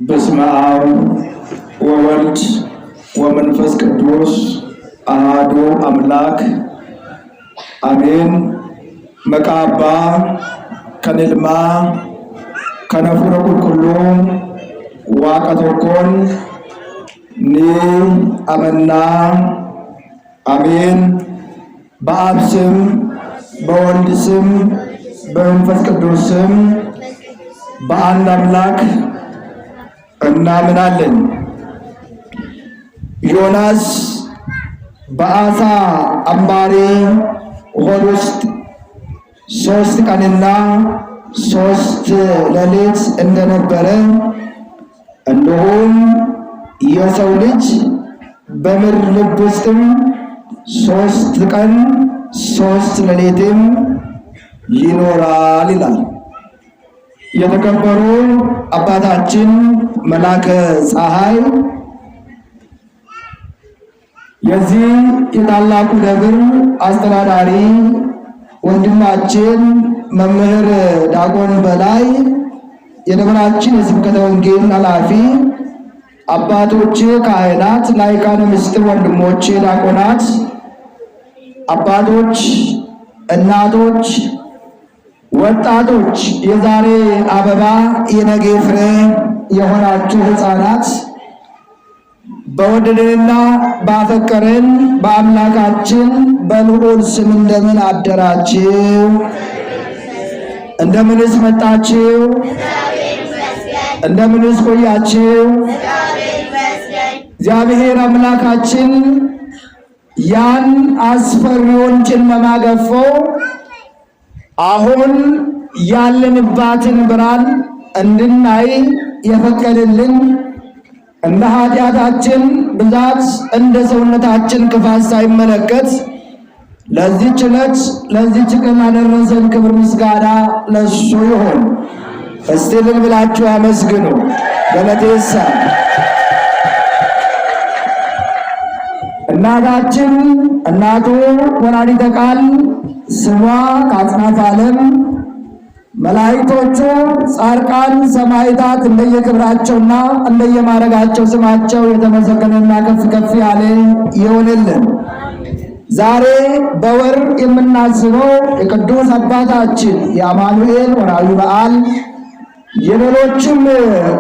በስመ አብ ወወልድ ወመንፈስ ቅዱስ አሐዱ አምላክ አሜን። መቃባ ከንልማ ከነፉረ ቁልቁሉ ዋቀቶኮን ኒ አመና አሜን። በአብ ስም በወልድ ስም በመንፈስ ቅዱስ ስም በአንድ አምላክ እናምናለን። ዮናስ በአሳ አምባሪ ሆድ ውስጥ 3 ቀንና 3 ሌሊት እንደነበረ እንዲሁም የሰው ልጅ በምድር ልብ ውስጥም 3 ቀን 3 ሌሊትም ይኖራል ይላል። የተከበሩ አባታችን መላከ ፀሐይ የዚህ የታላቁ ደብር አስተዳዳሪ ወንድማችን መምህር ዲያቆን በላይ፣ የደብራችን የስብከተ ወንጌል ኃላፊ አባቶቼ ካህናት፣ ላይካነ ምስጢር ወንድሞቼ ዲያቆናት፣ አባቶች፣ እናቶች፣ ወጣቶች፣ የዛሬ አበባ የነገ ፍሬ የሆናችሁ ሕፃናት በወደደንና ባፈቀረን በአምላካችን በልዑል ስም እንደምን አደራችሁ? እንደምንስ መጣችሁ? እንደምንስ ቆያችሁ? እግዚአብሔር አምላካችን ያን አስፈሪውን ጨለማ ገፎ አሁን ያለንባትን ብርሃን እንድናይ የፈቀደልን እንደ ኃጢአታችን ብዛት እንደ ሰውነታችን ክፋት ሳይመለከት ለዚህች ዕለት ለዚህች ቀን ያደረሰን ክብር ምስጋና ለእሱ ይሁን። እስቲ እልል ብላችሁ አመስግኑ። ገለቴሳ እናታችን እናቱ ወላዲተ ቃል ስሟ ከአጽናፈ ዓለም መላእክቶቹ ጻድቃን ሰማዕታት እንደየክብራቸውና እንደየማዕረጋቸው ስማቸው የተመሰገነና ከፍ ከፍ ያለ ይሆንልን። ዛሬ በወር የምናስበው የቅዱስ አባታችን የአማኑኤል ወርኃዊ በዓል የሌሎችም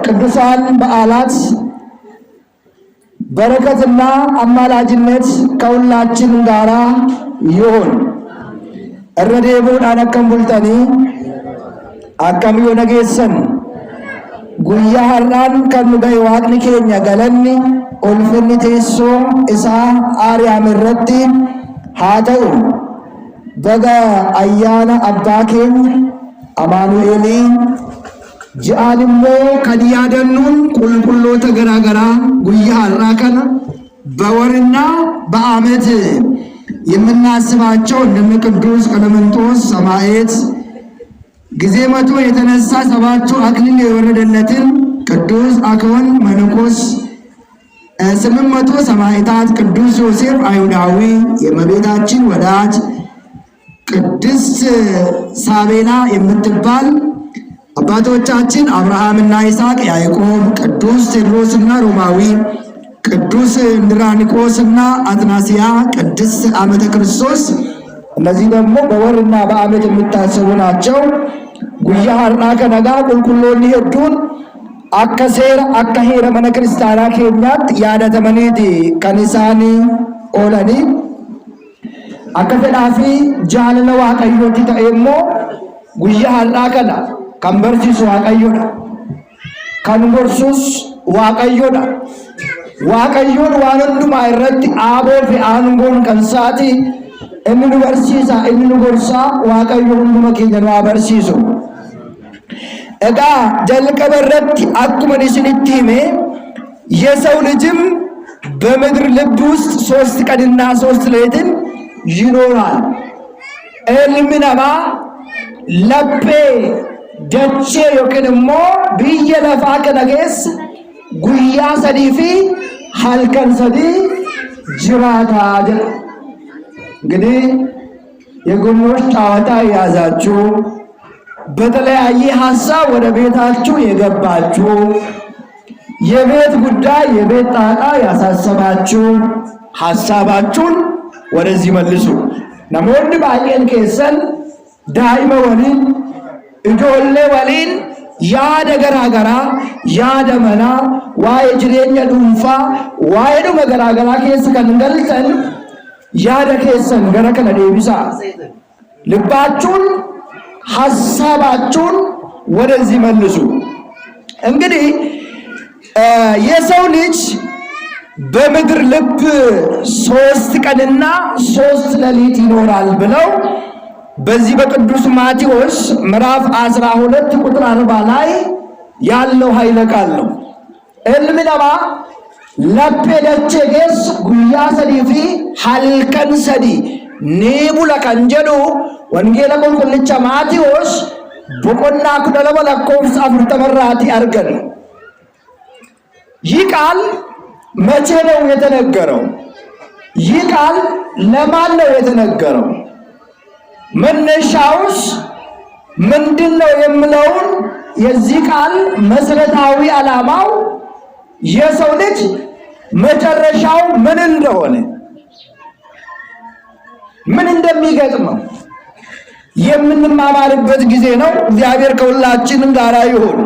ቅዱሳን በዓላት በረከትና አማላጅነት ከሁላችን ጋራ ይሁን። እረዴቡን አነከም ቡልተኒ አከሚዮ ነጌሰን ጉያ ሀራን ከኑገ ዋቅኒ ኬኛ ገለኒ ኡልፍኒ ቴሶ ኢሳ አርያም irratti haa ta'u baga ayyaana abbaa keenya amaanu'eelii ji'aan immoo kan yaadannuun qulqulloota garaagaraa guyyaa har'aa kana በወርና በዓመት የምናስባቸው እንደነ ቅዱስ ቀለመንጦስ ሰማዕት ጊዜ መቶ የተነሳ 7ቱ አክሊል የወረደለትን ቅዱስ አክወን መነኮስ 800 ሰማዕታት ቅዱስ ዮሴፍ አይሁዳዊ የእመቤታችን ወዳጅ ቅድስት ሳቤና የምትባል አባቶቻችን አብርሃምና ይስሐቅ ያዕቆብ ቅዱስ ቴዎድሮስና ሮማዊ ቅዱስ እንድራኒቆስና አትናሲያ ቅድስት ዓመተ ክርስቶስ እነዚህ ደግሞ በወርና በዓመት የሚታሰቡ ናቸው። ጉያ ሀርና ከነጋ ቁልቁሎኒ ሄዱን አከሴር አከሄረ መነ ክርስቲያና ኬኛት ያደተመኒት ከኒሳኒ ኦለኒ አከፈዳፊ ጃለለ ዋቀዮቲ ተኤሞ ጉያ ሀርና ከና ከንበርሲሱ ዋቀዮዳ ከንጎርሱስ ዋቀዮዳ ዋቀዮን ዋንንዱማ ይረቲ አቦፊ አንጎን ከንሳቲ እምኑ በርሲሳ እምኑ ጎርሳ ዋቀዮ ሁንዱማ ኬኛን ዋበርሲሱ እጋ ጀልቀበረት አኩመን ስንቲ ሜ የሰው ልጅም በምድር ልብ ውስጥ 3 ቀንና 3 ሌሊትን ይኖራል። እልምነማ ለፔ ደቼ ዮክንሞ ብየ ለፋ ከነጌስ ጉያ ሰዲፊ ሀልከን ሰዲ ጅራታ ጀ እንግዲህ የጎኖች ጨዋታ የያዛችሁ በተለያየ ሐሳብ ወደ ቤታችሁ የገባችሁ የቤት ጉዳይ የቤት ጣጣ ያሳሰባችሁ ሐሳባችሁን ወደዚህ መልሱ። ነሞን ባየን ከሰን ዳይመ ወሊን እጆሌ ወሊን ያደ ገራገራ ያደ መና ዋይ ጅሬኛ ዱንፋ ዋይ ዱመ ገራገራ ከስ ከንገልተን ያደ ከሰን ገረ ከነ ዴቢሳ ልባችሁን ሐሳባችሁን ወደዚህ መልሱ። እንግዲህ የሰው ልጅ በምድር ልብ 3 ቀንና 3 ሌሊት ይኖራል ብለው በዚህ በቅዱስ ማቴዎስ ምዕራፍ 12 ቁጥር 40 ላይ ያለው ኃይለ ቃል ነው። እልምነማ ለፔደቼ ጌስ ጉያ ሰዲፊ ሐልከን ሰዲ ኔቡለ ከንጀዱ ወንጌለ ቁልቁልቻ ማቴዎስ በቆና ኩደለበ ለኮብስ አፍርተመራቲ አርገን። ይህ ቃል መቼ ነው የተነገረው? ይህ ቃል ለማን ነው የተነገረው? መነሻውስ ምንድነው የምለውን የዚህ ቃል መሰረታዊ ዓላማው የሰው ልጅ መጨረሻው ምን እንደሆነ ምን እንደሚገጥመው የምንማማርበት ጊዜ ነው። እግዚአብሔር ከሁላችንም ጋር ይሁን።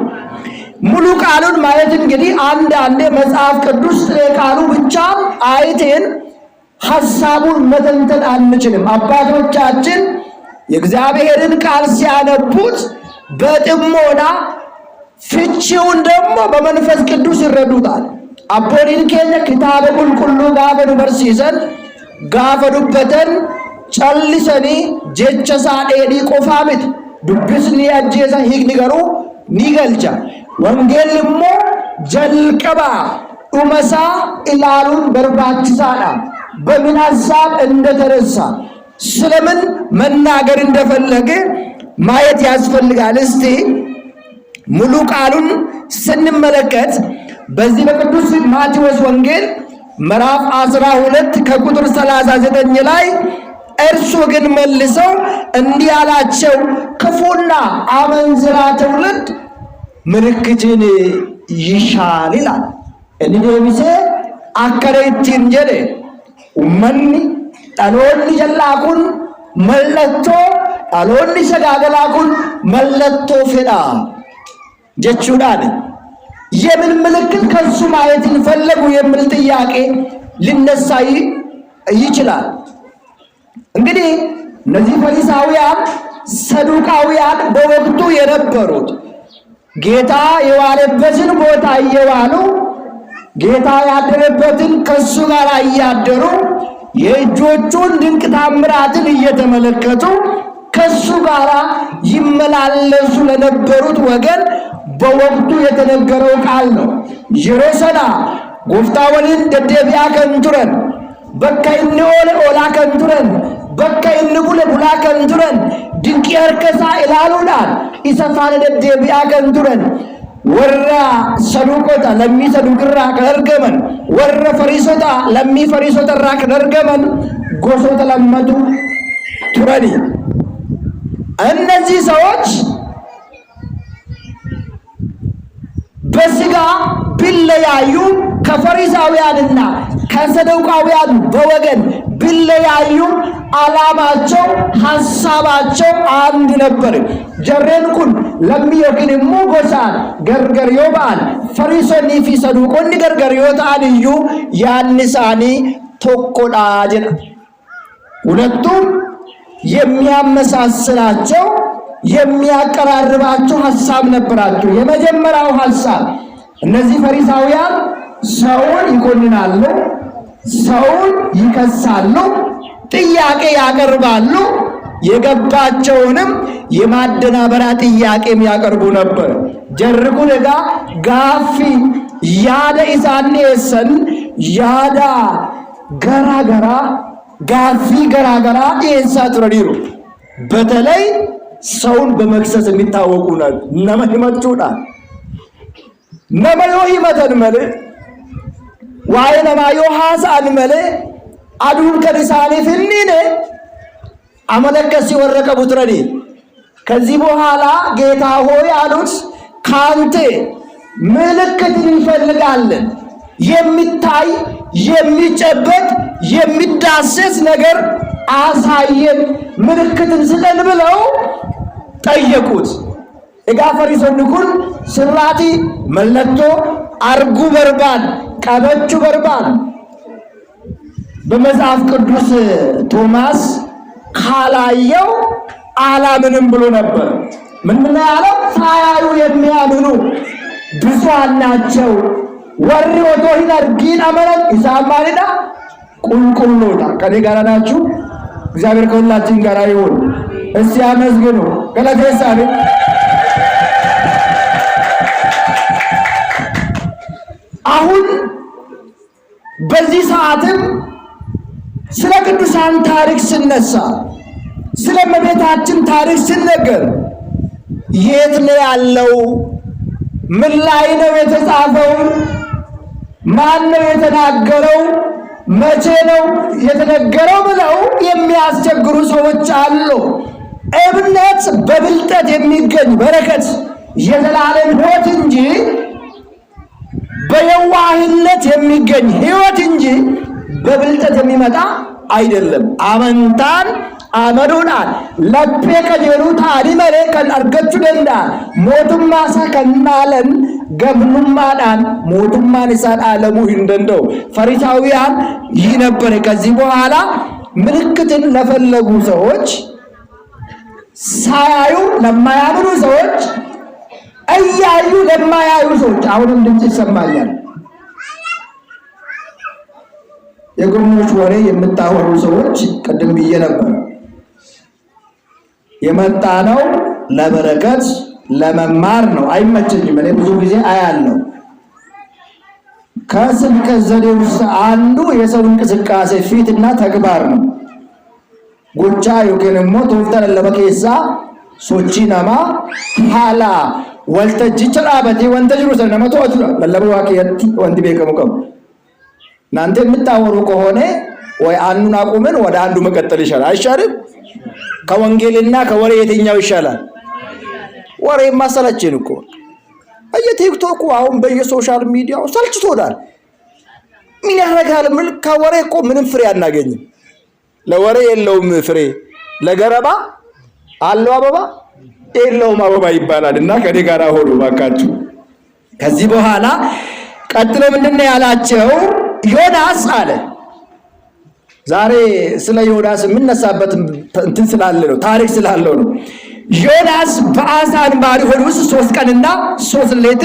ሙሉ ቃሉን ማየት እንግዲህ አንዳንዴ መጽሐፍ ቅዱስ ቃሉ ብቻ አይተን ሐሳቡን መተንተን አንችልም። አባቶቻችን የእግዚአብሔርን ቃል ሲያነቡት በጥሞና ፍቺውን ደግሞ በመንፈስ ቅዱስ ይረዱታል። አቦዲን ከነ ክታበ ቁልቁሉ ጋፈዱ በርሲሰን ጋፈዱበተን ጨልሰኒ ጀቸሳ ዴዲ ቆፋምት ዱብስኒ አጀሳ ሂግኒ ገሩ ኒገልቻ ወንጌልሞ ጀልቀባ ኡመሳ ኢላሉን በርባችሳዳ በምን ሐሳብ እንደተረሳ ስለምን መናገር እንደፈለገ ማየት ያስፈልጋል። እስቲ ሙሉ ቃሉን ስንመለከት በዚህ በቅዱስ ማቴዎስ ወንጌል ምዕራፍ 12 ከቁጥር 39 ላይ እርሱ ግን መልሰው እንዲህ አላቸው፣ ክፉና አመንዝራ ትውልድ ምልክትን ይሻል ይላል። እንዴምሴ አከረይቲን ጀደ ኡመኒ ጣሎኒ ጀላኩን መለቶ ጣሎኒ ሰጋገላኩን መለቶ ፍዳ ጀቹዳን የምን ምልክት ከሱ ማየት ፈለጉ የሚል ጥያቄ ሊነሳ ይችላል። እንግዲህ እነዚህ ፈሪሳውያን ሰዱቃውያን በወቅቱ የነበሩት ጌታ የዋለበትን ቦታ እየዋሉ ጌታ ያደረበትን ከሱ ጋር እያደሩ የእጆቹን ድንቅ ታምራትን እየተመለከቱ ከሱ ጋር ይመላለሱ ለነበሩት ወገን በወቅቱ የተነገረው ቃል ነው። ጀሮሰና ጎፍታ ወሊን ደደቢያ ከንቱረን በከ ኢንኦለ ኦላ ከንቱረን በከ ኢንቡለ ቡላ ከንቱረን ድንቅ ያርከሳ ኢላሉናል ኢሰፋነ ደደቢያ ከንቱረን ወራ ሰዱቆታ ለሚ ሰዱቅራ ከርገመን ወራ ፈሪሶታ ለሚ ፈሪሶተራ ከርገመን ጎሶተ ለመቱ ቱረኒ። እነዚህ ሰዎች በስጋ ቢለያዩ ከፈሪሳውያንና ከሰዱቃውያን በወገን ቢለያዩ ዓላማቸው ሐሳባቸው አንድ ነበር። ጀሬንኩን ለሚዮክንሙ ጎሳን ገርገርዮ ባል ፈሪሶኒ ፊ ሰዱቆኒ ገርገርዮ ታንዩ ያንሳኒ ቶኮዳ ጀና። ሁለቱም የሚያመሳስላቸው የሚያቀራርባቸው ሐሳብ ነበራቸው። የመጀመሪያው ሐሳብ እነዚህ ፈሪሳውያን ሰውን ይኮንናሉ፣ ሰውን ይከሳሉ፣ ጥያቄ ያቀርባሉ። የገባቸውንም የማደናበሪያ ጥያቄም ያቀርቡ ነበር። ጀርኩ ደጋ ጋፊ ያደ ኢሳኔ ሰን ያዳ ገራገራ ጋፊ ገራገራ ኢሳ ትረዲሩ በተለይ ሰውን በመክሰስ የሚታወቁ ናቸው። ነመህመቱና ነመዮ ይመተን መለ ዋይ ነማዮ ሐሳን መለ አዱን ከርሳኔ ፍኒነ አመለከሲ ወረቀ ቡትረዲ። ከዚህ በኋላ ጌታ ሆይ አሉት ካንተ ምልክትን እንፈልጋለን። የሚታይ የሚጨበጥ የሚዳሰስ ነገር አሳየን፣ ምልክትን ስጠን ብለው ጠየቁት። ፈሪሶonni kun sirraati mallattoo arguu barbaadu qabachuu barbaadu። በመጽሐፍ ቅዱስ ቶማስ ካላየው አላምንም ብሎ ነበር። ምን ያለው? ሳያዩ የሚያምኑ ብዙሃን ናቸው። ወሪ ወቶ ሂዳርጊን አመረን ኢሳማሪዳ ቁልቁሎዳ። ከኔ ጋር ናችሁ? እግዚአብሔር ከሁላችን ጋር ይሁን። እስቲ አመስግኑ። ገለቴሳኔ አሁን በዚህ ሰዓትም ስለ ቅዱሳን ታሪክ ስነሳ፣ ስለ እመቤታችን ታሪክ ሲነገር የት ነው ያለው? ምን ላይ ነው የተጻፈው? ማን ነው የተናገረው? መቼ ነው የተነገረው ብለው የሚያስቸግሩ ሰዎች አሉ። እምነት በብልጠት የሚገኝ በረከት የዘላለም ሕይወት እንጂ በየዋህነት የሚገኝ ሕይወት እንጂ በብልጠት የሚመጣ አይደለም። አመንታን አመዱናን ለፔ ከጀሩ ታዲ መሬ ከን አርገቹ ደንዳ ሞቱማሳ ከናለን ገብኑማዳን ሞቱማን ኢሳን አለሙ እንደንደው ፈሪሳውያን ይህ ነበር። ከዚህ በኋላ ምልክትን ለፈለጉ ሰዎች ሳያዩ ለማያምኑ ሰዎች እያዩ ለማያዩ ሰዎች አሁንም ድምጽ ይሰማኛል። የጎኖች ወሬ የምታወሩ ሰዎች ቅድም ብዬ ነበር። የመጣ ነው ለበረከት ለመማር ነው። አይመቸኝም። እኔ ብዙ ጊዜ አያለሁ። ከስብከት ዘዴ ውስጥ አንዱ የሰው እንቅስቃሴ ፊትና ተግባር ነው። ጎቻ ዮኬንሞ ቶፍተን ለበከሳ ሶቺ ነማ ሐላ ወልተጅ ራበቲ ወንተጅሩ ሰነመቶ አትሉ ለለበዋቂያት ወንድ ቤከሙ ቀም እናንተ የምታወሩ ከሆነ ወይ አንዱን አቁመን ወደ አንዱ መቀጠል ይሻላል። አይሻልም? ከወንጌልና ከወሬ የትኛው ይሻላል? ወሬ ማሰለችን እኮ በየቲክቶኩ አሁን በየሶሻል ሚዲያው ሰልችቶናል። ምን ያደርጋል? ከወሬ እኮ ምንም ፍሬ አናገኝም። ለወሬ የለውም ፍሬ፣ ለገረባ አለው አበባ የለውም አበባ ይባላልና ከኔ ጋር ሆኖ ባካችሁ። ከዚህ በኋላ ቀጥሎ ምንድነው ያላቸው? ዮናስ አለ። ዛሬ ስለ ዮናስ የምንነሳበት እንትን ስላለ ነው፣ ታሪክ ስላለው ነው። ዮናስ በአሳ አንባሪ ሆድ ውስጥ 3 ቀንና 3 ሌሊት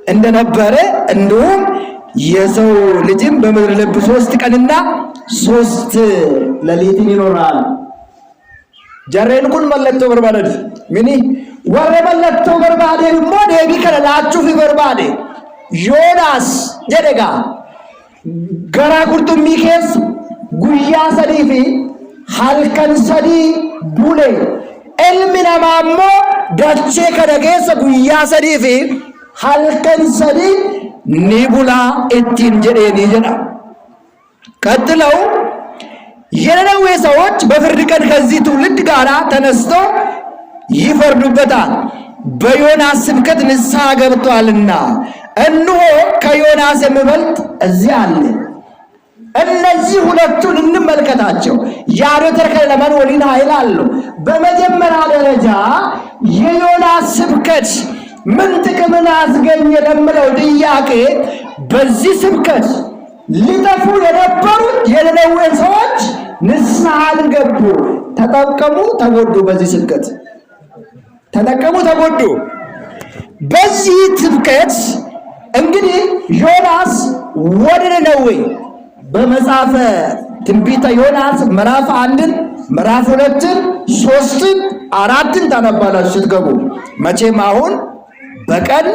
እንደነበረ እንዲሁም የሰው ልጅም በምድር ልብ 3 ቀንና 3 ሌሊት ይኖራል። ጀሬን ኩን መለክቶ በርባደ ሚኒ ወረ መለክቶ በርባደ ሞ ደቢ ከላችሁ በርባደ ዮናስ ጀደጋ ገራ ቁርጡሚ ኬስ ጉያ ሰዲፊ halkan sadii bule ilmi namaa immoo dachee kana keessa guyyaa sadii fi halkan sadii ni bulaa ittiin jedheeni jedha። ቀጥለው የነነዌ ሰዎች በፍርድ ቀን ከዚህ ትውልድ ጋር ተነስተው ይፈርዱበታል፣ በዮናስ ስብከት ንስሐ ገብቷልና እነሆ ከዮናስ የሚበልጥ እዚህ አለ። እነዚህ ሁለቱን እንመልከታቸው። ያዶተርከ ለማን ወሊና ይላሉ። በመጀመሪያ ደረጃ የዮናስ ስብከት ምን ጥቅምን አስገኘ ለምለው ጥያቄ በዚህ ስብከት ሊጠፉ የነበሩት የነነዌ ሰዎች ንስሐ ገቡ፣ ተጠቀሙ፣ ተጎዱ። በዚህ ስብከት ተጠቀሙ፣ ተጎዱ። በዚህ ስብከት እንግዲህ ዮናስ ወደ ነነዌ በመጽሐፈ ትንቢተ ዮናስ ምዕራፍ 1 ምዕራፍ 2 3 4 ታነባላችሁ ስትገቡ። መቼም አሁን በቀን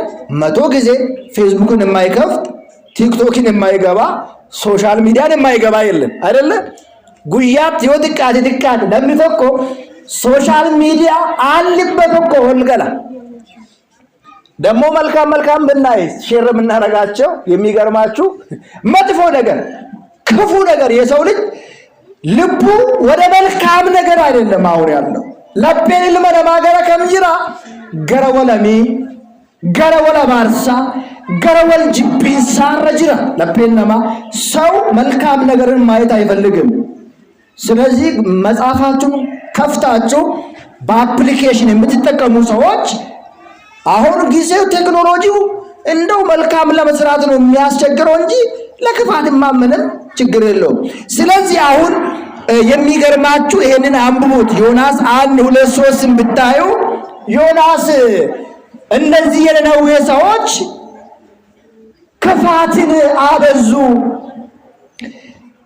100 ጊዜ ፌስቡክን የማይከፍት ቲክቶክን የማይገባ ሶሻል ሚዲያን የማይገባ የለም አይደለ? ጉያት ይወድቃት ድቃት ለምትቆ ሶሻል ሚዲያ አልበተቆ ወልገላ ደሞ መልካም ብናይ ሼር የምናረጋቸው የሚገርማችሁ መጥፎ ነገር ክፉ ነገር የሰው ልጅ ልቡ ወደ መልካም ነገር አይደለም አሁን ያለው ለበል ለማገራ ከምጅራ ገረወለሚ ገረወለ ባርሳ ገረወል ጅቢንሳ ረጅራ ለፔነማ ሰው መልካም ነገርን ማየት አይፈልግም። ስለዚህ መጽሐፋችሁን ከፍታችሁ በአፕሊኬሽን የምትጠቀሙ ሰዎች አሁን ጊዜው ቴክኖሎጂው እንደው መልካም ለመስራት ነው የሚያስቸግረው እንጂ ለክፋትማ ምንም ችግር የለውም። ስለዚህ አሁን የሚገርማችሁ ይሄንን አንብቡት። ዮናስ 1:2-3 ብታዩ ዮናስ እነዚህ የነነዌ ሰዎች ክፋትን አበዙ፣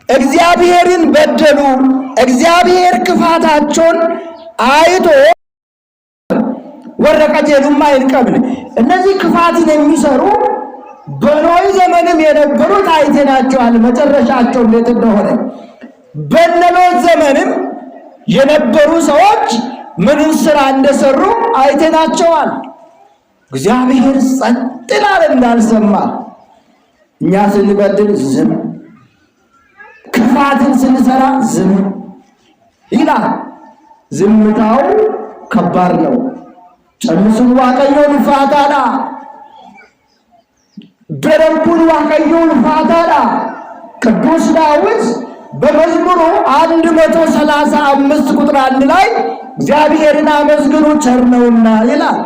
እግዚአብሔርን በደሉ። እግዚአብሔር ክፋታቸውን አይቶ ወረቀጀሉማ ይልቀብል። እነዚህ ክፋትን የሚሰሩ በኖህ ዘመንም የነበሩት አይተናቸዋል መጨረሻቸው እንዴት እንደሆነ። በኖህ ዘመንም የነበሩ ሰዎች ምን ስራ እንደሰሩ አይተናቸዋል። እግዚአብሔር ጸጥ ይላል እንዳልሰማ። እኛ ስንበድል ዝም፣ ክፋትን ስንሰራ ዝም ይላል። ዝምታው ከባድ ነው። ጨምሱን ዋቀዮን ፋታዳ በረቡን ዋቀዮን ፋታዳ። ቅዱስ ዳዊት በመዝሙሩ 135 ቁጥር 1 ላይ እግዚአብሔርን አመስግኑ ቸር ነውና ይላል።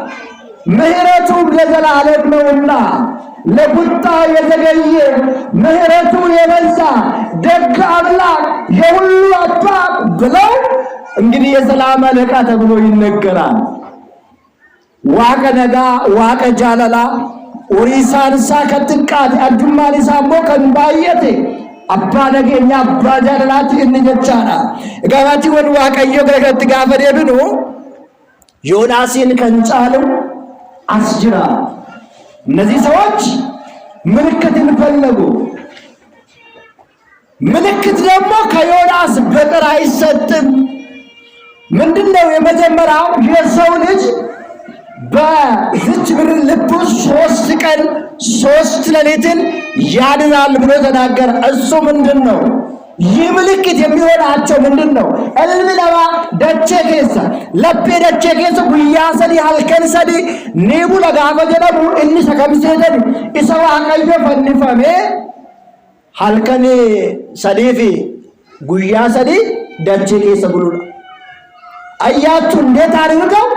ምሕረቱም ለዘላለም ነውና ለቁጣ የተገየ ምሕረቱ የበዛ ደግ አምላክ የሁሉ አባት ብለው እንግዲህ የሰላም አለቃ ተብሎ ይነገራል። ዋቀ ነጋ ዋቀ ጃለላ ኦሪሳንሳ ከጥቃት አጁማን ሳሞ ከንባየቴ አባ ነገኛ አባ ጃለላት እንጀቻና ጋባቲ ወን ዋቀዮ ገረገት ጋፈደ ብኑ ዮናስን ከንጫሉ አስጅራ። እነዚህ ሰዎች ምልክትን ፈለጉ። ምልክት ደግሞ ከዮናስ በቀር አይሰጥም። ምንድነው? የመጀመሪያው የሰው ልጅ በዚች ምድር ልብ 3 ቀን 3 ሌሊትን ያድራል ብሎ ተናገረ። እሱ ምንድነው? ይህ ምልክት የሚሆናቸው ምንድነው? እልምለባ ደቼ ኬሳ ለፔ ደቼ ኬሳ ጉያ ሰዲ ሀልከን ሰዲ ኒቡ ለጋፈ ጀደሙ እኒ ሰከምሴተን ኢሰ ዋቀዮ ፈንፈሜ ሀልከን ሰዲፊ ጉያ ሰዲ ደቼ ኬሳ ብሉና። አያችሁ እንዴት አድርገው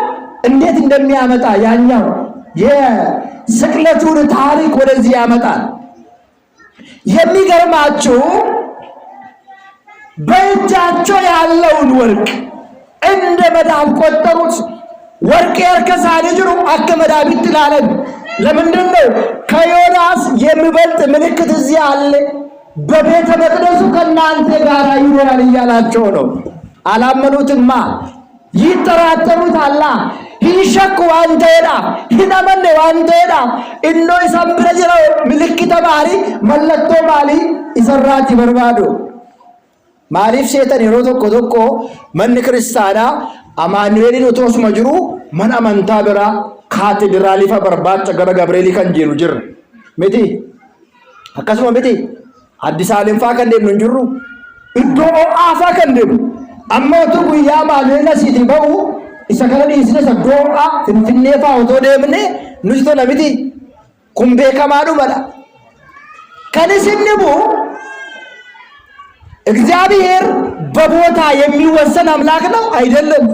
እንዴት እንደሚያመጣ ያኛው የስቅለቱን ታሪክ ወደዚህ ያመጣል። የሚገርማችሁ በእጃቸው ያለውን ወርቅ እንደ መዳብ ቆጠሩት። ወርቅ የርከሳን ጅሩ አከ መዳብ ይጥላለን። ለምንድን ነው? ከዮናስ የሚበልጥ ምልክት እዚህ አለ፣ በቤተ መቅደሱ ከእናንተ ጋር ይኖራል እያላቸው ነው። አላመኑትማ፣ ይጠራጠሩታል። ሂሸኩ ዋንተዳ ሂዳመነ ዋንተዳ እኖ ይሰምረ ጅራው ምልክተ ማሪ መለቶ ማሊ ይሰራች በርባዶ ማሪፍ ሴተን የሮ tokko tokko manni kiristaanaa amaanuኤልን otosuma jiru mana amantaa bira kaatidraalii fa barbaacha gara Gabreelii kan jiru jirra miti. Akkasuma miti Addis Ababaa faa kan deemnu hin jirru, iddoo ho'aa faa kan deemnu. Amma utuu guyyaa maanuኤል asiitii ba'u isa kana dhiisne iddoo ho'aa Finfinnee faa otoo deemne nuti tola miti. Kun beekamaadhumadha. Kan isin dhibu እግዚአብሔር በቦታ የሚወሰን አምላክ ነው አይደለም።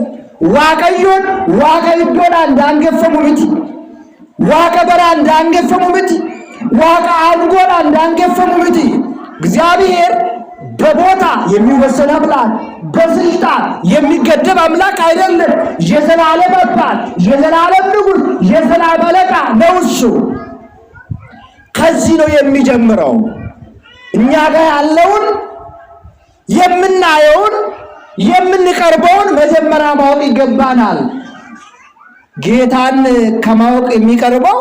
ዋቀዮን ዋቀይዶን አንዳንገፈሙ ምቲ ዋቀ በራ አንዳንገፈሙ ምቲ ዋቀ አንጎን አንዳንገፈሙ ምቲ። እግዚአብሔር በቦታ የሚወሰን አምላክ፣ በስልጣን የሚገደብ አምላክ አይደለም። የዘላለም አባት፣ የዘላለም ንጉሥ፣ የሰላም አለቃ ነው እሱ። ከዚህ ነው የሚጀምረው። እኛ ጋር ያለውን የምናየውን የምንቀርበውን መጀመሪያ ማወቅ ይገባናል። ጌታን ከማወቅ የሚቀርበው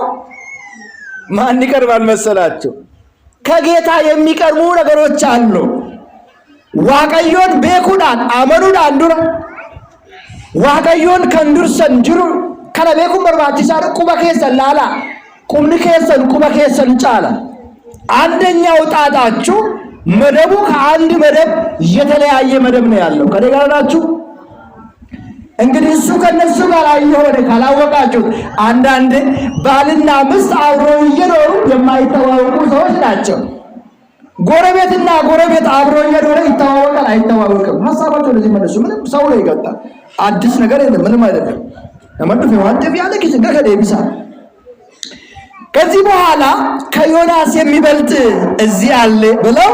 ማን ይቀርባል መሰላችሁ? ከጌታ የሚቀርቡ ነገሮች አሉ። ዋቀዮን ቤኩዳን አመኑዳን ዱራ ዋቀዮን ከንዱርሰን ጅሩ ከነ ቤኩን በርባቺሳን ቁበ ኬሰን ላላ ቁምኒ ኬሰን ቁበ ኬሰን ጫላ። አንደኛው ጣጣችሁ መደቡ ከአንድ መደብ የተለያየ መደብ ነው ያለው። ከደጋናችሁ እንግዲህ እሱ ከነሱ ጋር እየሆነ ካላወቃችሁ አንዳንድ ባልና ሚስት አብረው እየኖሩ የማይተዋወቁ ሰዎች ናቸው። ጎረቤትና ጎረቤት አብረው እየኖረ ይተዋወቃል አይተዋወቅም? ሐሳባቸው ለዚህ መልሱ ምንም ሰው ላይ ይገጣ አዲስ ነገር የለም፣ ምንም አይደለም። ለማንደፍ ያዋደብ ያለ ኪስ ገከደ ይብሳል። ከዚህ በኋላ ከዮናስ የሚበልጥ እዚህ አለ ብለው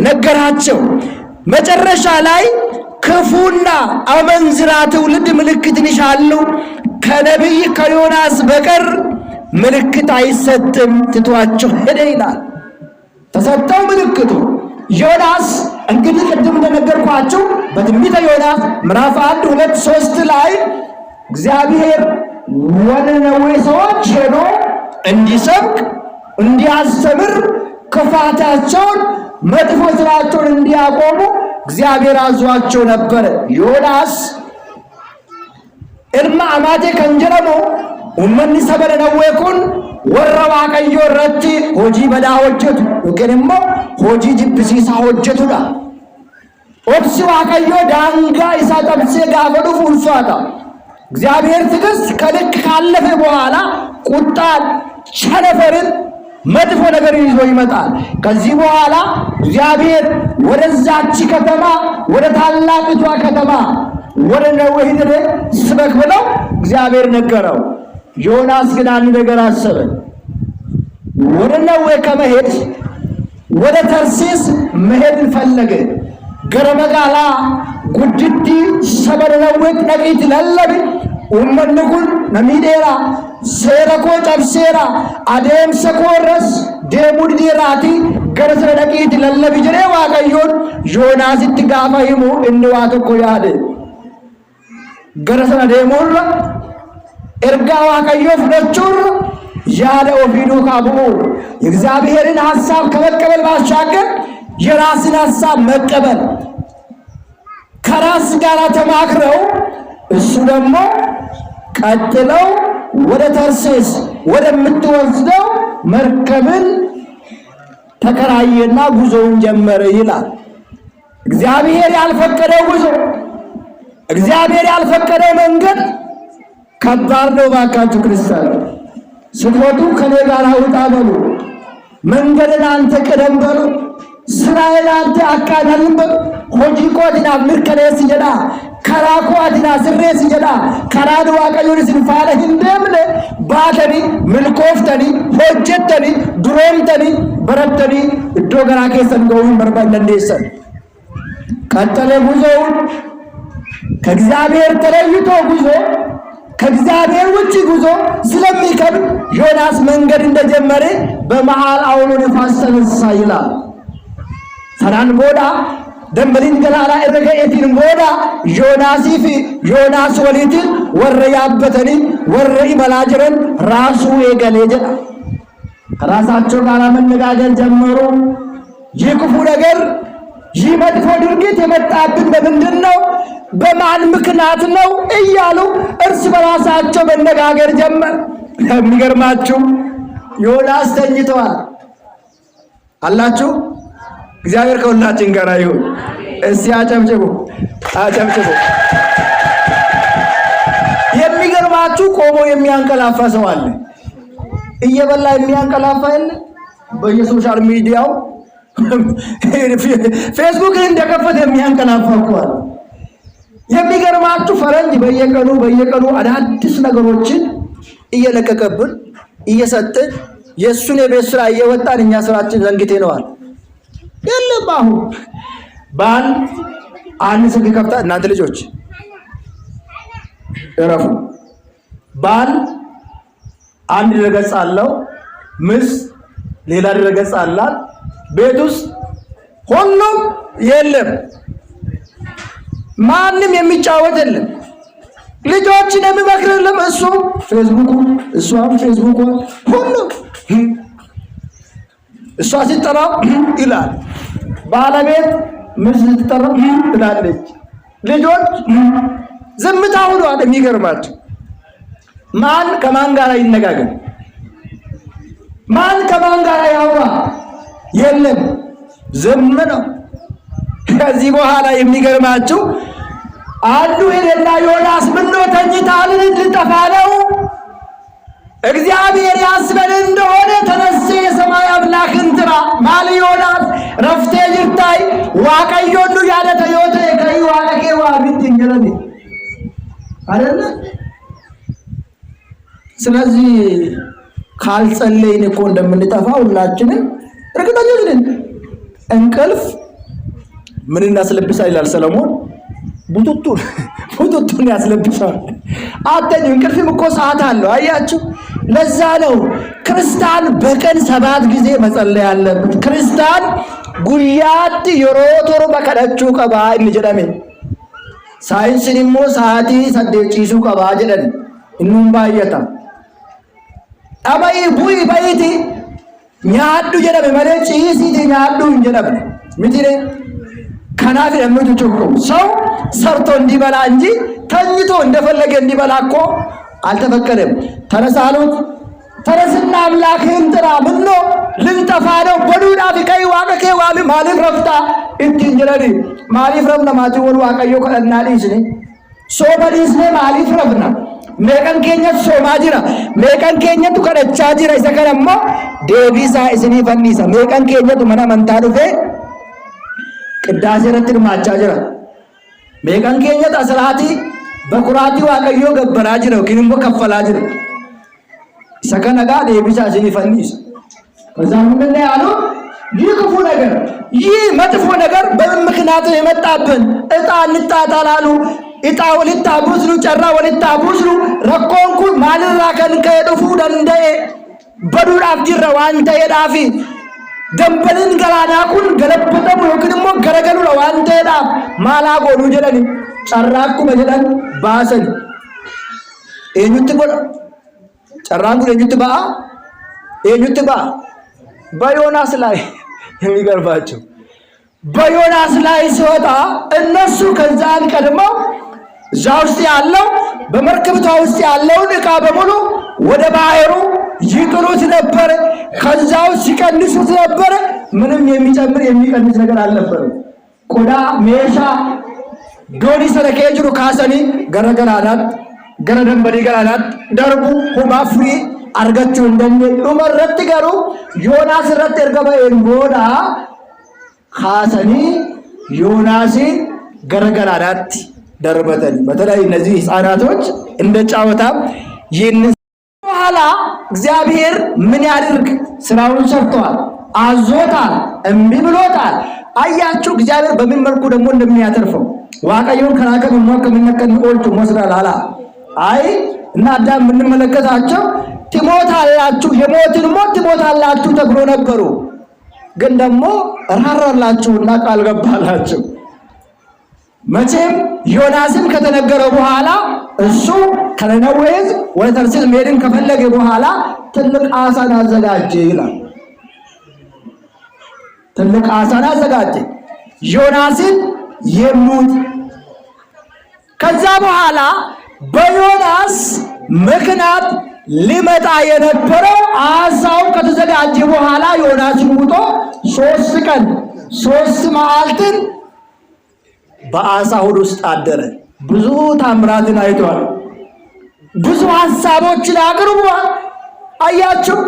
ነገራቸው። መጨረሻ ላይ ክፉና አመንዝራ ትውልድ ምልክትን ይሻሉ፣ ከነቢይ ከዮናስ በቀር ምልክት አይሰጥም፣ ትቷቸው ሄደ ይላል። ተሰጠው ምልክቱ። ዮናስ እንግዲህ ቅድም እንደነገርኳችሁ በትንቢተ ዮናስ ምዕራፍ 1፣ 2፣ 3 ላይ እግዚአብሔር ወደ ነዌ ሰዎች ሄዶ እንዲሰብክ እንዲያስተምር ክፋታቸውን መጥፎ ስራቸውን እንዲያቆሙ እግዚአብሔር አዟቸው ነበር። ዮናስ እልማ አማቴ ከንጀረሞ ኡመኒ ሰበረ ነዌ ኩን ወረ ዋቀዮ ረቲ ሆጂ በዳ ሆጀቱ ወገንሞ ሆጂ ጅብሲሳ ሆጀቱዳ ኦብሲ ዋቀዮ ዳንጋ ኢሳ ጠብሴ ጋፈዱ ፉልሷታ እግዚአብሔር ትዕግስት ከልክ ካለፈ በኋላ ቁጣን፣ ቸነፈርን፣ መጥፎ ነገር ይዞ ይመጣል። ከዚህ በኋላ እግዚአብሔር ወደዛች ከተማ ወደ ታላቂቷ ከተማ ወደ ነዌ ሄደ ስበክ ብለው እግዚአብሔር ነገረው። ዮናስ ግን አንድ ነገር አሰበ። ወደ ነዌ ከመሄድ ወደ ተርሴስ መሄድ ፈለገ። ገረመጋላ ጉድዲ ሰበረ ነዌ ነቂት ለለብ ኡመንኩን ነሚዴራ ሴረኮ ጨብሴራ አደምሰኮረስ ደሙድ ዲራቲ ገረሰ ነቂት ለለብ ጅሬ ዋቀዮን ዮናስ ትጋፋይሙ እንዋተኮ ያደ ገረሰ ደሙር እርጋ ዋቀዮ ፍለቹር ያለ ኦፊዱ ካቡ የእግዚአብሔርን ሐሳብ ከመቀበል ባሻገር የራስን ሐሳብ መቀበል ከራስ ጋር ተማክረው እሱ ደግሞ ቀጥለው ወደ ተርሴስ ወደምትወስደው መርከብን ተከራየና ጉዞውን ጀመረ ይላል። እግዚአብሔር ያልፈቀደው ጉዞ፣ እግዚአብሔር ያልፈቀደው መንገድ ከባድ ነው። ባካችሁ ክርስቲያን ስትወጡ ከኔ ጋር ውጣ በሉ። መንገድን አንተ ቅደም በሉ። ስራዬን አንተ አቃናልን በሉ። ሆጂ ቆዲና ምርከኔስ ጀዳ ከራኮ አዲና ስሬስ ጀዳ ከራዱ ዋቀዮን ስንፋለ ህንደምለ ባተኒ ምልኮፍተኒ ሆጀተኒ ድሮምተኒ በረተኒ እዶ ገራ ከሰን ገውን በርባን እንደሰን ቀጠለ ጉዞውን። ከእግዚአብሔር ተለይቶ ጉዞ ከእግዚአብሔር ውጪ ጉዞ ስለሚከብድ ዮናስ መንገድ እንደጀመረ በመሃል አውሎ ነፋስ ተነሳ ይላል። ሰናን ቦዳ ደንበሊን ገላላ እረገኤቲን ቦዳ ዮናሲፊ ዮናስ ወሊት ወረ ያበተኒ ወረ ይበላጅረን ራሱ የገሌ ጀዳ ከራሳቸው ጋር መነጋገር ጀመሩ። ይህ ክፉ ነገር ይህ መጥፎ ድርጊት የመጣብን በምንድን ነው? በማን ምክንያት ነው? እያሉ እርስ በራሳቸው መነጋገር ጀመር። የሚገርማችሁ ዮናስ ተኝተዋል አላችሁ። እግዚአብሔር ከሁላችን ጋር ይሁን። እስቲ አጨብጭቡ፣ አጨብጭቡ። የሚገርማችሁ ቆሞ የሚያንቀላፋ ሰው አለ። እየበላ የሚያንቀላፋ የለ። በየሶሻል ሚዲያው ፌስቡክ እንደከፈተ የሚያንቀላፋ እኮ አለ። የሚገርማችሁ ፈረንጅ በየቀኑ አዳዲስ ነገሮችን እየለቀቀብን እየሰጠን የእሱን የቤት ስራ እየወጣን እኛ ስራችን ዘንግተነዋል። የለም አሁን ባል አንድ ስልክ ከፍታ እናንተ ልጆች እረፉ። ባል አንድ ድረገጽ አለው፣ ሚስት ሌላ ድረገጽ አላት። ቤት ውስጥ ሁሉም የለም፣ ማንም የሚጫወት የለም። ልጆችን የሚመክር የለም። እሱ ፌስቡክ፣ እሷም ፌስቡክ፣ ሁሉም እሷ ሲጠራ ይላል፣ ባለቤት ሚስት ስትጠራ ትላለች፣ ልጆች ዝምታ ሆኗል። የሚገርማቸው ማን ከማን ጋር ይነጋገር? ማን ከማን ጋር ያውራ? የለም፣ ዝም ነው። ከዚህ በኋላ የሚገርማችሁ አንዱ ሄደና ዮናስ ምነው ተኝተሃል? ልጠፋ ነው? እግዚአብሔር ያስበን እንደሆነ ተነስ የሰማይ አምላክን ጥራ። ማል ዮናስ ረፍቴ ጅርታይ ዋቀዮኑ ያለተ ዮቴ ከይ ዋቀኬ ዋቢት እንጀረኒ አይደለ? ስለዚህ ካልጸለይን እኮ እንደምንጠፋ ሁላችንም እርግጠኞች ነን። እንቅልፍ ምን እናስለብሳል ይላል ሰለሞን? ቡቱቱን ያስለብሳል። አተኝ እንቅልፍም እኮ ሰዓት አለው። አያችሁ፣ ለዛ ነው ክርስቲያን በቀን 7 ጊዜ መጸለይ አለበት። ክርስቲያን ጉያት የሮቶሮ በከዳቹ ቀባ እንጀዳሜ ሳይንስንሞ ሰዓቲ ሰደቺሱ ቀባ ጀደን እኑም ባየታ አባይ ቡይ ባይቲ ኛዱ ጀደሜ ማለ ጪሲቲ ኛዱ እንጀዳሜ ምትሬ ከናፍ የምትጮኩ ሰው ሰርቶ እንዲበላ እንጂ ተኝቶ እንደፈለገ እንዲበላ እኮ አልተፈቀደም። ተነሳሉት ተነስና አምላክህን ጥራ። ምኖ ልንጠፋ ነው? በዱዳ ፊቀይ ዋቀኬ ዋሚ ማሊፍ ረፍታ እንጀረኒ ማሊፍ ረፍና ማቲ ወሉ ዋቀዮ ከናሊ ስኒ ሶበዲስኔ ማሊፍ ረፍና meeqan keenyatu soomaa jira, meeqan keenyatu kadhachaa jira. Isa kana immoo deebiisaa isinii fannisa. Meeqan keenyatu mana amantaa dhufee qiddaasee irratti hirmaachaa jira. Meeqan keenyatu asiraatii bakuraatii waaqayyoo gabbaraa jira yookiin immoo kaffalaa jira. Isa kana gaa deebiisaa isinii fannisa. ከዛም ምን ያለው ይህ ክፉ ነገር ይህ መጥፎ ነገር በምን ምክንያት ነው የመጣብን? እጣ እንጣጣላሉ እጣው ልታቡስሉ ጨራ ወልታቡስሉ ረኮንኩ ማልራከን ከየዱፉ ደንደኤ በዱራፍ ጅረ ዋንተ የዳፊ ደንበልን ገላዳኩን ገለበጠሙ ወክንሞ ገረገሉ ዋንተ የዳፍ ማላጎኑ ጀለኒ ጨራኩ በጀለን ባሰን ኤኙት ጎዳ ጨራንኩ ኤኙት ባ ኤኙት ባ በዮናስ ላይ የሚገርባቸው በዮናስ ላይ ሲወጣ እነሱ ከዛን ቀድመው እዛ ውስጥ ያለው በመርከብቷ ውስጥ ያለውን ዕቃ በሙሉ ወደ ባህሩ ይጥሉት ነበር። ከዛው ሲቀንሱት ነበር። ምንም የሚጨምር የሚቀንስ ነገር አልነበረም። ቆዳ ሜሻ ዶኒ ሰረከጅሩ ካሰኒ ገረገራናት ገረደንበሪ ገራናት ደርቡ ሁማፍሪ አርገቹ እንደነ ኡመረት ገሩ ዮናስ ረት እርገበ እንጎዳ ካሰኒ ዮናሲ ገረገራናት ደርበተን በተለይ እነዚህ ህፃናቶች እንደ ጫወታ ይህን በኋላ እግዚአብሔር ምን ያድርግ? ስራውን ሰርቷል፣ አዞታል፣ እምቢ ብሎታል። አያችሁ እግዚአብሔር በምን መልኩ ደግሞ እንደሚያተርፈው ዋቀዩን ከናከ ምን ከመነከን ኦልቱ መስራላላ አይ እና አዳም የምንመለከታቸው ትሞታላችሁ፣ የሞትን ሞት ትሞታላችሁ ተብሎ ነበሩ። ግን ደግሞ ራራላችሁና ቃል ገባላችሁ። መቼም ዮናስም ከተነገረው በኋላ እሱ ከነነዌ ሕዝብ ወደ ተርሲስ መሄድን ከፈለገ በኋላ ትልቅ አሳን አዘጋጀ ይላል። ትልቅ አሳን አዘጋጀ ዮናስን የሙት። ከዛ በኋላ በዮናስ ምክንያት ሊመጣ የነበረው አሳው ከተዘጋጀ በኋላ ዮናስን ውጦ 3 ቀን 3 መዓልትን በአሳ ሆድ ውስጥ አደረ። ብዙ ታምራትን አይቷል። ብዙ ሐሳቦችን አቅርቧል። አያችሁ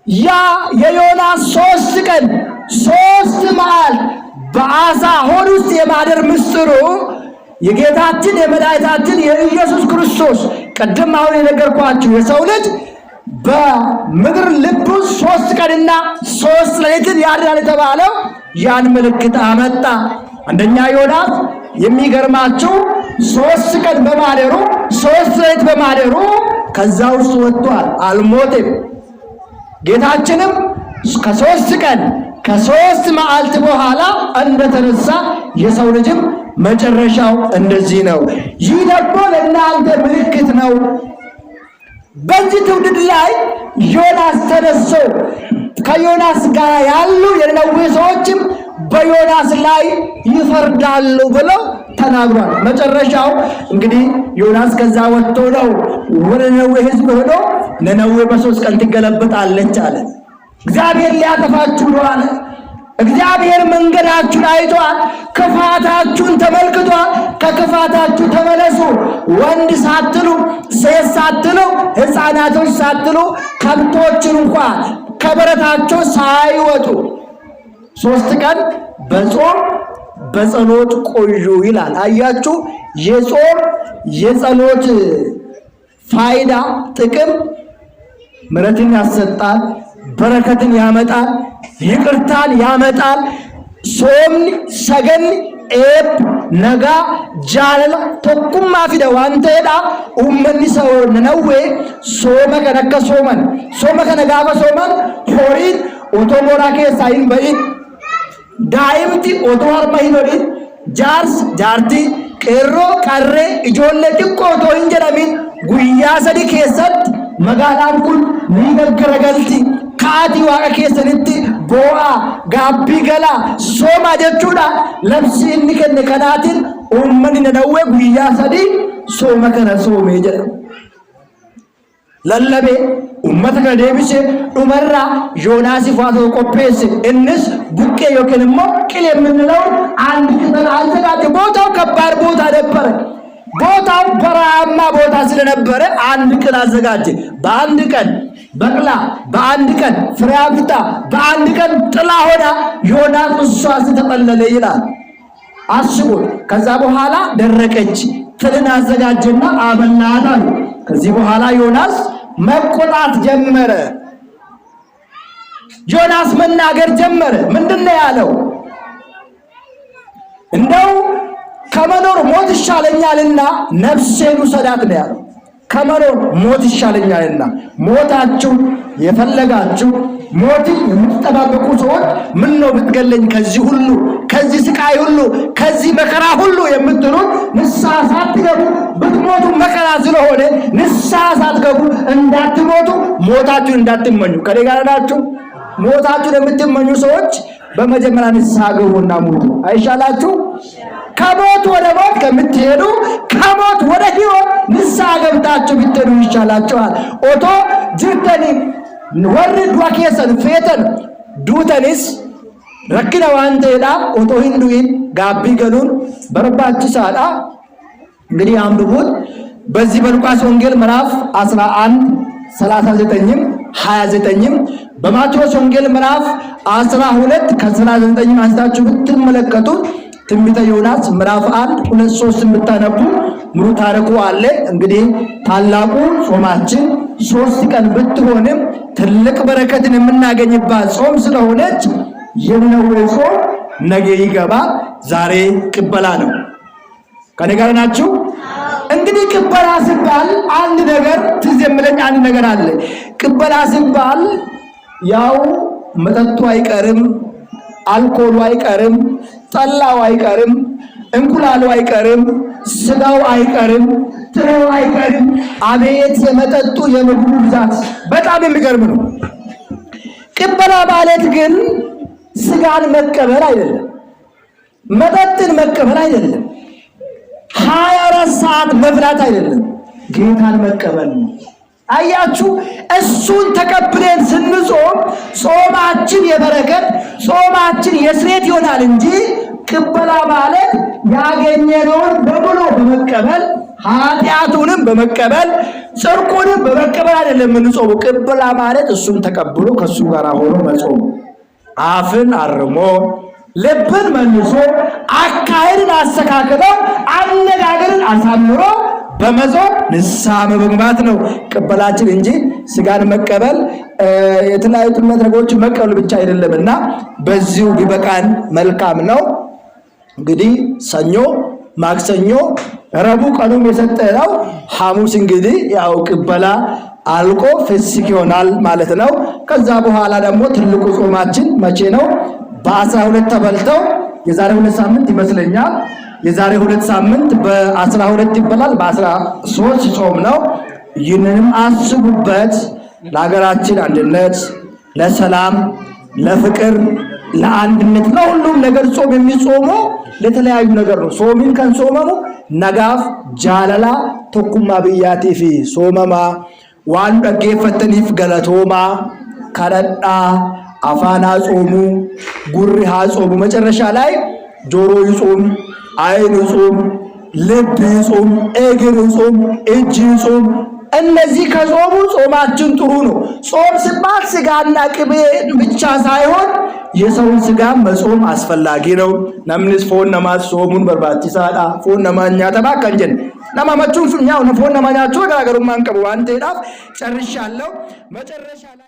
ያ የዮናስ 3 ቀን 3 መዓልት በአሳ ሆድ ውስጥ የማደር ምስጢሩ የጌታችን የመድኃኒታችን የኢየሱስ ክርስቶስ ቀደም አሁን የነገርኳችሁ የሰው ልጅ በምድር ልብ 3 ቀንና 3 ሌሊትን ያድራል የተባለው ያን ምልክት አመጣ። አንደኛ ዮናስ የሚገርማችሁ 3 ቀን በማደሩ 3 ሌሊት በማደሩ ከዛ ውስጥ ወጥቷል፣ አልሞተም። ጌታችንም ከ3 ቀን ከ3 መዓልት በኋላ እንደተነሳ የሰው ልጅም መጨረሻው እንደዚህ ነው። ይህ ደግሞ ለእናንተ ምልክት ነው። በዚህ ትውልድ ላይ ዮናስ ተነስቶ ከዮናስ ጋር ያሉ የነነዌ ሰዎችም በዮናስ ላይ ይፈርዳሉ ብለው ተናግሯል። መጨረሻው እንግዲህ ዮናስ ከዛ ወጥቶ ነው ወደ ነነዌ ሕዝብ ሄዶ ነነዌ በ3 ቀን ትገለበጣለች አለ። እግዚአብሔር ሊያጠፋችሁ ነው አለ። እግዚአብሔር መንገዳችሁን አይቷል፣ ክፋታችሁን ተመልክቷል። ከክፋታችሁ ወንድ ሳትሉ ሴት ሳትሉ ሕፃናቶች ሳትሉ ከብቶችን እንኳን ከበረታቸው ሳይወጡ 3 ቀን በጾም በጸሎት ቆዩ ይላል። አያችሁ የጾም የጸሎት ፋይዳ ጥቅም ምሕረትን ያሰጣል፣ በረከትን ያመጣል፣ ይቅርታን ያመጣል። ሶምኒ ሰገን ኤብ ነጋ ጃለላ tokkumma fida waan ta'eedha. Uummanni Nanawwee sooma kana akka sooma kana gaafa sooman horiin otoo mooraa keessaa hin ba'in, daa'imti otoo harma hin hodhin, jaartii qeerroo qarree ijoollee xiqqoo otoo hin jedhamin guyyaa 3 keessatti magaalaan kun ni gaggaragalti. Kaatii waaqa keessanitti boo'aa gaabbii galaa sooma jechuudha. Labsi inni kenne kanaatiin uummanni Nanawwee guyyaa 3 sooma kana soomee jedha. Lallabee uummata kana deebisee dhumarraa Yoonaasiif waa ta'u qopheesse. Innis buqqee yookiin immoo qilee የምንለውን አንድ ቅጠል አዘጋጀ። ቦታው ከባድ ቦታ ነበረ። ቦታው በረሃማ ቦታ ስለነበረ አንድ ቅል አዘጋጀ። በአንድ ቀን በቅላ፣ በአንድ ቀን ፍሬ አፍርታ፣ በአንድ ቀን ጥላ ሆና ዮናስ እሷ ተጠለለ ይላል። አስቡት። ከዛ በኋላ ደረቀች። ትልን አዘጋጀና አበላት አሉ። ከዚህ በኋላ ዮናስ መቆጣት ጀመረ። ዮናስ መናገር ጀመረ። ምንድነው ያለው? እንደው ከመኖር ሞት ይሻለኛልና ነፍሴን ውሰዳት ነው ያለው። ከመኖር ሞት ይሻለኛልና ሞታችሁ የፈለጋችሁ ሞትን የምትጠባበቁ ሰዎች ምን ነው ብትገለኝ ከዚህ ሁሉ ከዚህ ስቃይ ሁሉ ከዚህ መከራ ሁሉ የምትሉት ንስሐ ሳትገቡ ብትሞቱ መከራ ስለሆነ ንስሐ ሳትገቡ እንዳትሞቱ ሞታችሁን እንዳትመኙ። ከኔ ጋር ናችሁ? ሞታችሁን የምትመኙ ሰዎች በመጀመሪያ ንስሐ ግቡና ሞቱ። አይሻላችሁ? ከሞት ወደ ሞት ከምትሄዱ ከሞት ወደ ሕይወት ንስሐ ገብታችሁ ብትሄዱ ይሻላችኋል። ኦቶ ጅርተኒ ወርድ ዋኬሰን ፌተን ዱተኒስ ረክነ ዋንተ ሄዳ ኦቶ ሂንዱይን ጋቢ ገሉን በርባችሳዳ። እንግዲህ አንብቡት። በዚህ በሉቃስ ወንጌል ምዕራፍ 11 39ም 29ም በማቴዎስ ወንጌል ምዕራፍ 12 ከ39 አንስታችሁ ብትመለከቱት ትንቢተ ዮናስ ምዕራፍ 1 2 3 ብታነቡ ሙሉ ታሪኩ አለ። እንግዲህ ታላቁ ጾማችን 3 ቀን ብትሆንም ትልቅ በረከትን የምናገኝባት ጾም ስለሆነች የነነዌ ጾም ነገ ይገባ። ዛሬ ቅበላ ነው። ከኔ ጋር ናችሁ? እንግዲህ ቅበላ ሲባል አንድ ነገር ትዝ የሚለኝ አንድ ነገር አለ። ቅበላ ሲባል ያው መጠጡ አይቀርም፣ አልኮሉ አይቀርም፣ ጠላው አይቀርም፣ እንቁላሉ አይቀርም፣ ስጋው አይቀርም፣ ትሬው አይቀርም። አቤት የመጠጡ የምግቡ ብዛት በጣም የሚገርም ነው። ቅበላ ማለት ግን ስጋን መቀበል አይደለም፣ መጠጥን መቀበል አይደለም፣ 24 ሰዓት መብላት አይደለም፣ ጌታን መቀበል ነው። አያችሁ፣ እሱን ተቀብለን ስንጾም ጾማችን የበረከት ጾማችን የስሬት ይሆናል እንጂ ቅበላ ማለት ያገኘነውን በሙሉ በመቀበል ኃጢአቱንም በመቀበል ጽድቁንም በመቀበል አይደለም የምንጾመው። ቅበላ ማለት እሱን ተቀብሎ ከሱ ጋር ሆኖ መጾም፣ አፍን አርሞ ልብን መልሶ አካሄድን አስተካክሎ አነጋገርን አሳምሮ በመዞር ንስሐ መግባት ነው ቅበላችን እንጂ ስጋን መቀበል የተለያዩ ነገሮችን መቀበል ብቻ አይደለምና በዚሁ ቢበቃን መልካም ነው። እንግዲህ ሰኞ፣ ማክሰኞ፣ ረቡዕ ቀኑም የሰጠነው ሐሙስ እንግዲህ ያው ቅበላ አልቆ ፍስክ ይሆናል ማለት ነው። ከዛ በኋላ ደግሞ ትልቁ ጾማችን መቼ ነው? በ12 ተበልተው የዛሬ 2 ሳምንት ይመስለኛል። የዛሬ 2 ሳምንት በ12 ይበላል። በ13 ጾም ነው። ይህንንም አስቡበት። ለሀገራችን አንድነት፣ ለሰላም፣ ለፍቅር፣ ለአንድነት፣ ለሁሉም ነገር ጾም የሚጾመው ለተለያዩ ነገር ነው። ጾሚን ከንጾመሙ ነጋፍ ጃለላ ቶኩማ ብያቲፊ ሶመማ ዋን ደጌፈተኒፍ ገለቶማ ከረዳ አፋና ጾሙ ጉሪ ጾሙ። መጨረሻ ላይ ጆሮ ይጾም፣ አይን ይጾም፣ ልብ ጾም፣ እግር ጾም፣ እጅ ጾም። እነዚህ ከጾሙ ጾማችን ጥሩ ነው። ጾም ሲባል ስጋና ቅቤ ብቻ ሳይሆን የሰውን ስጋ መጾም አስፈላጊ ነው። ነምንስ ፎን ነማስ ጾሙን በርባቺሳዳ ፎን ነማኛ ተባከንጀን ነማመቹን ሱኛው ነፎን ነማኛቹ ጋገሩማን ቀቡ አንቴዳፍ ጨርሻለሁ። መጨረሻ ላይ